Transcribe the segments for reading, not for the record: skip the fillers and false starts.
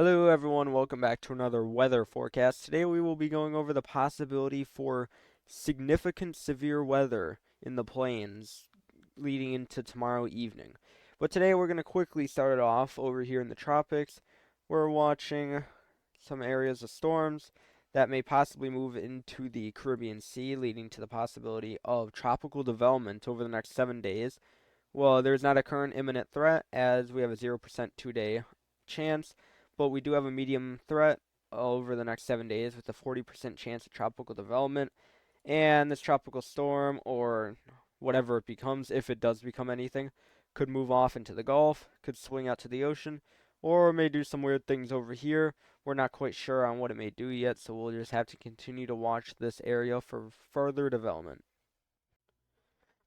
Hello everyone, welcome back to another weather forecast. Today we will be going over the possibility for significant severe weather in the plains leading into tomorrow evening. But today we're going to quickly start it off over here in the tropics. We're watching some areas of storms that may possibly move into the Caribbean Sea, leading to the possibility of tropical development over the next 7 days. Well, there's not a current imminent threat as we have a 0% 2-day chance, but we do have a medium threat over the next 7 days with a 40% chance of tropical development. And this tropical storm, or whatever it becomes, if it does become anything, could move off into the Gulf, could swing out to the ocean, or may do some weird things over here. We're not quite sure on what it may do yet, so we'll just have to continue to watch this area for further development.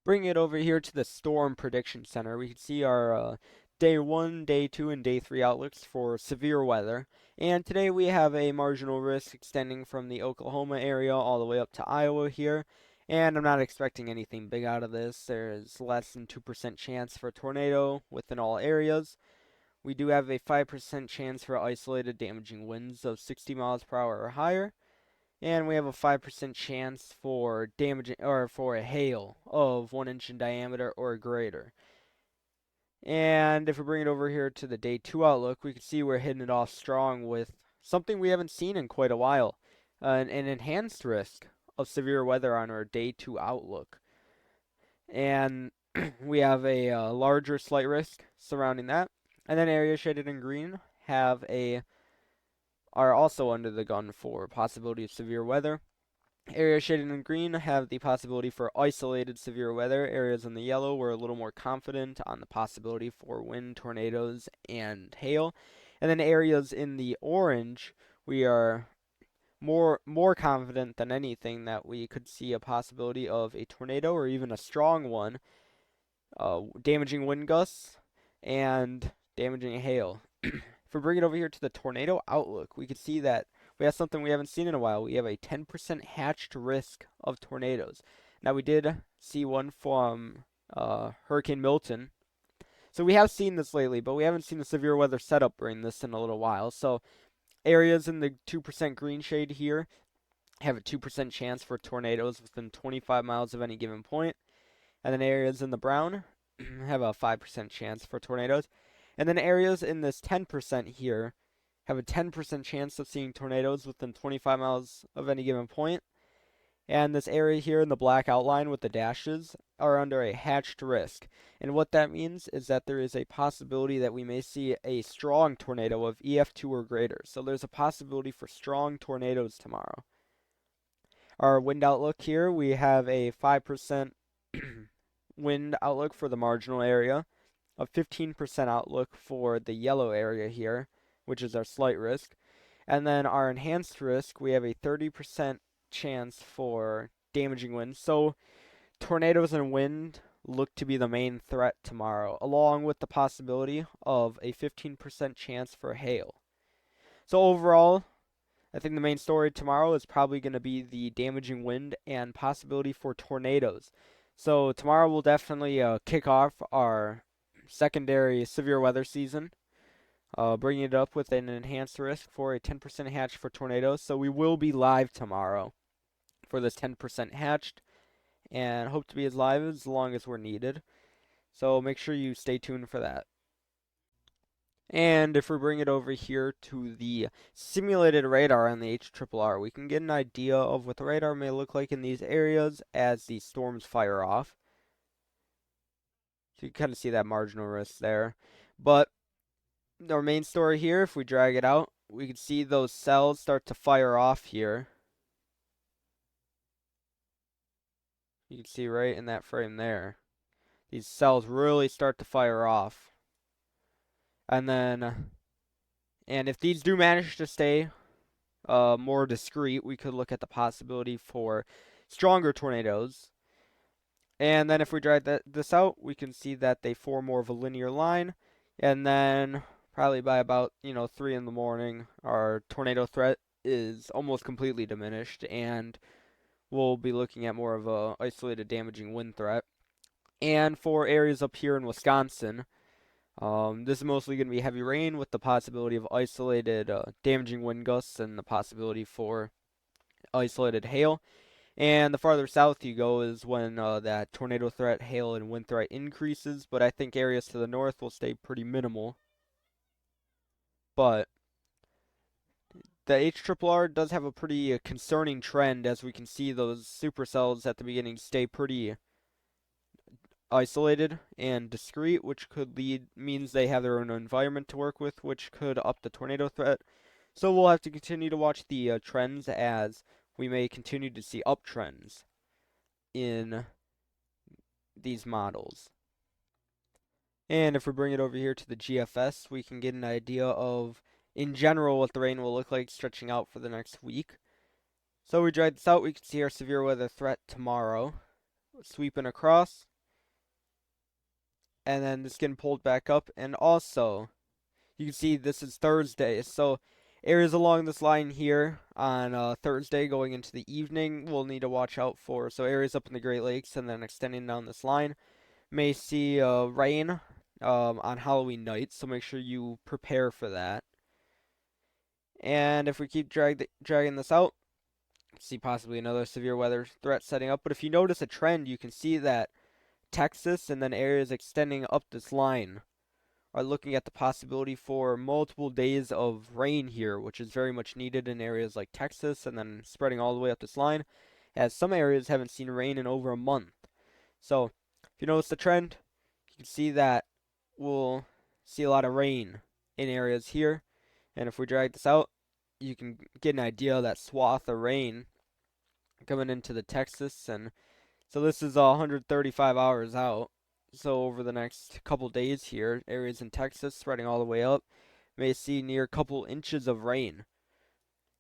Bring it over here to the Storm Prediction Center. We can see our day 1, day 2, and day 3 outlooks for severe weather. And today we have a marginal risk extending from the Oklahoma area all the way up to Iowa here. And I'm not expecting anything big out of this. There's less than 2% chance for a tornado within all areas. We do have a 5% chance for isolated damaging winds of 60 miles per hour or higher. And we have a 5% chance for damaging or for a hail of 1 inch in diameter or greater. And if we bring it over here to the day 2 outlook, we can see we're hitting it off strong with something we haven't seen in quite a while, an enhanced risk of severe weather on our day 2 outlook. And we have a larger slight risk surrounding that. And then areas shaded in green are also under the gun for possibility of severe weather. Areas shaded in green have the possibility for isolated severe weather. Areas in the yellow, we're a little more confident on the possibility for wind, tornadoes, and hail. And then areas in the orange, we are more confident than anything that we could see a possibility of a tornado or even a strong one, damaging wind gusts, and damaging hail. If we bring it over here to the tornado outlook, we can see that we have something we haven't seen in a while. We have a 10% hatched risk of tornadoes. Now, we did see one from Hurricane Milton. So we have seen this lately, but we haven't seen the severe weather setup bring this in a little while. So areas in the 2% green shade here have a 2% chance for tornadoes within 25 miles of any given point. And then areas in the brown have a 5% chance for tornadoes. And then areas in this 10% here have a 10% chance of seeing tornadoes within 25 miles of any given point. And this area here in the black outline with the dashes are under a hatched risk. And what that means is that there is a possibility that we may see a strong tornado of EF2 or greater. So there's a possibility for strong tornadoes tomorrow. Our wind outlook here, we have a 5% wind outlook for the marginal area, a 15% outlook for the yellow area here, which is our slight risk. And then our enhanced risk, we have a 30% chance for damaging winds. So tornadoes and wind look to be the main threat tomorrow, along with the possibility of a 15% chance for hail. So overall, I think the main story tomorrow is probably going to be the damaging wind and possibility for tornadoes. So tomorrow will definitely kick off our secondary severe weather season, bringing it up with an enhanced risk for a 10% hatch for tornadoes. So we will be live tomorrow for this 10% hatched and hope to be as live as long as we're needed. So make sure you stay tuned for that. And if we bring it over here to the simulated radar on the HRRR, we can get an idea of what the radar may look like in these areas as the storms fire off. So you can kind of see that marginal risk there. But our main story here, if we drag it out, we can see those cells start to fire off here. You can see right in that frame there. These cells really start to fire off. And if these do manage to stay more discreet, we could look at the possibility for stronger tornadoes. And then if we drag this out, we can see that they form more of a linear line. And then probably by about 3 in the morning, our tornado threat is almost completely diminished, and we'll be looking at more of a isolated damaging wind threat. And for areas up here in Wisconsin, This is mostly going to be heavy rain with the possibility of isolated damaging wind gusts and the possibility for isolated hail. And the farther south you go is when that tornado threat, hail, and wind threat increases, but I think areas to the north will stay pretty minimal. But the HRRR does have a pretty concerning trend, as we can see those supercells at the beginning stay pretty isolated and discrete, which could means they have their own environment to work with, which could up the tornado threat. So we'll have to continue to watch the trends, as we may continue to see uptrends in these models. And if we bring it over here to the GFS, we can get an idea of, in general, what the rain will look like stretching out for the next week. So we drag this out, we can see our severe weather threat tomorrow sweeping across, and then this getting pulled back up. And also, you can see this is Thursday, so areas along this line here on Thursday going into the evening we'll need to watch out for. So areas up in the Great Lakes and then extending down this line may see rain on Halloween night, so make sure you prepare for that. And if we keep dragging this out, see possibly another severe weather threat setting up. But if you notice a trend, you can see that Texas and then areas extending up this line are looking at the possibility for multiple days of rain here, which is very much needed in areas like Texas and then spreading all the way up this line, as some areas haven't seen rain in over a month. So if you notice the trend, you can see that we'll see a lot of rain in areas here. And if we drag this out, you can get an idea of that swath of rain coming into the Texas. And so this is 135 hours out. So over the next couple days here, areas in Texas spreading all the way up may see near a couple inches of rain.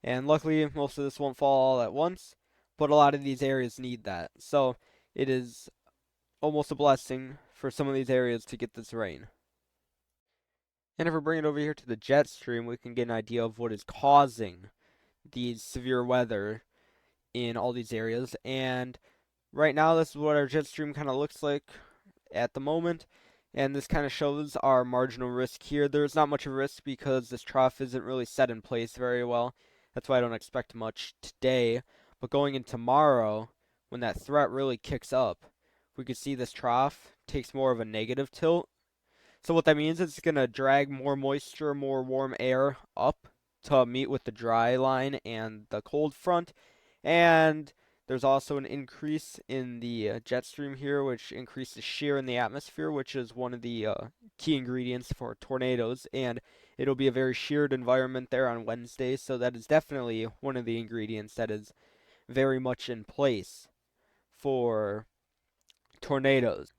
And luckily, most of this won't fall all at once, but a lot of these areas need that. So it is almost a blessing for some of these areas to get this rain. And if we bring it over here to the jet stream, we can get an idea of what is causing these severe weather in all these areas. And right now, this is what our jet stream kind of looks like at the moment. And this kind of shows our marginal risk here. There's not much of a risk because this trough isn't really set in place very well. That's why I don't expect much today. But going into tomorrow, when that threat really kicks up, we could see this trough takes more of a negative tilt. So what that means is it's going to drag more moisture, more warm air up to meet with the dry line and the cold front. And there's also an increase in the jet stream here, which increases shear in the atmosphere, which is one of the key ingredients for tornadoes. And it'll be a very sheared environment there on Wednesday. So that is definitely one of the ingredients that is very much in place for tornadoes.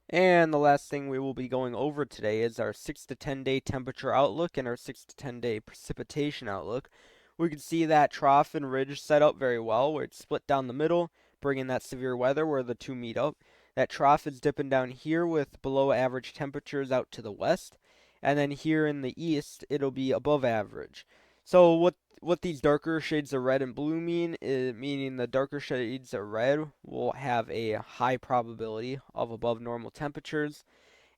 And the last thing we will be going over today is our 6 to 10 day temperature outlook and our 6 to 10 day precipitation outlook. We can see that trough and ridge set up very well, where it's split down the middle, bringing that severe weather where the two meet up. That trough is dipping down here with below average temperatures out to the west, and then here in the east it'll be above average. So what these darker shades of red and blue mean is meaning the darker shades of red will have a high probability of above normal temperatures,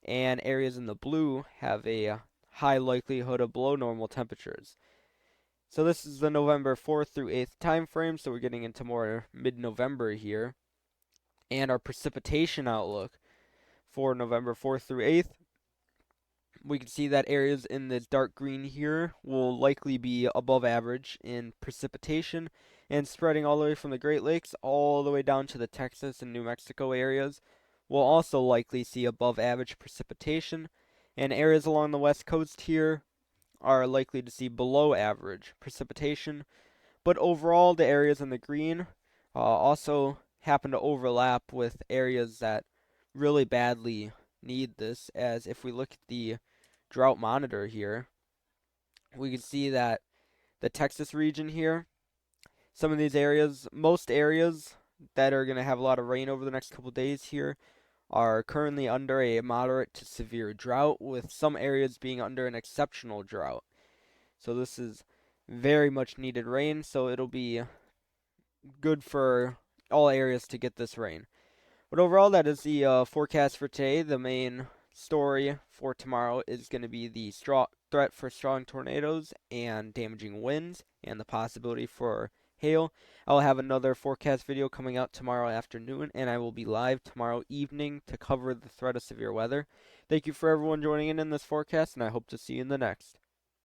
and areas in the blue have a high likelihood of below normal temperatures. So this is the November 4th through 8th time frame, so we're getting into more mid-November here. And our precipitation outlook for November 4th through 8th, we can see that areas in this dark green here will likely be above average in precipitation, and spreading all the way from the Great Lakes all the way down to the Texas and New Mexico areas will also likely see above average precipitation, and areas along the west coast here are likely to see below average precipitation. But overall, the areas in the green also happen to overlap with areas that really badly need this, as if we look at the drought monitor here, we can see that the Texas region here, some of these areas, most areas that are going to have a lot of rain over the next couple days here are currently under a moderate to severe drought, with some areas being under an exceptional drought. So this is very much needed rain, so it'll be good for all areas to get this rain. But overall, that is the forecast for today. The main story for tomorrow is going to be the threat for strong tornadoes and damaging winds and the possibility for hail. I'll have another forecast video coming out tomorrow afternoon, and I will be live tomorrow evening to cover the threat of severe weather. Thank you for everyone joining in this forecast, and I hope to see you in the next.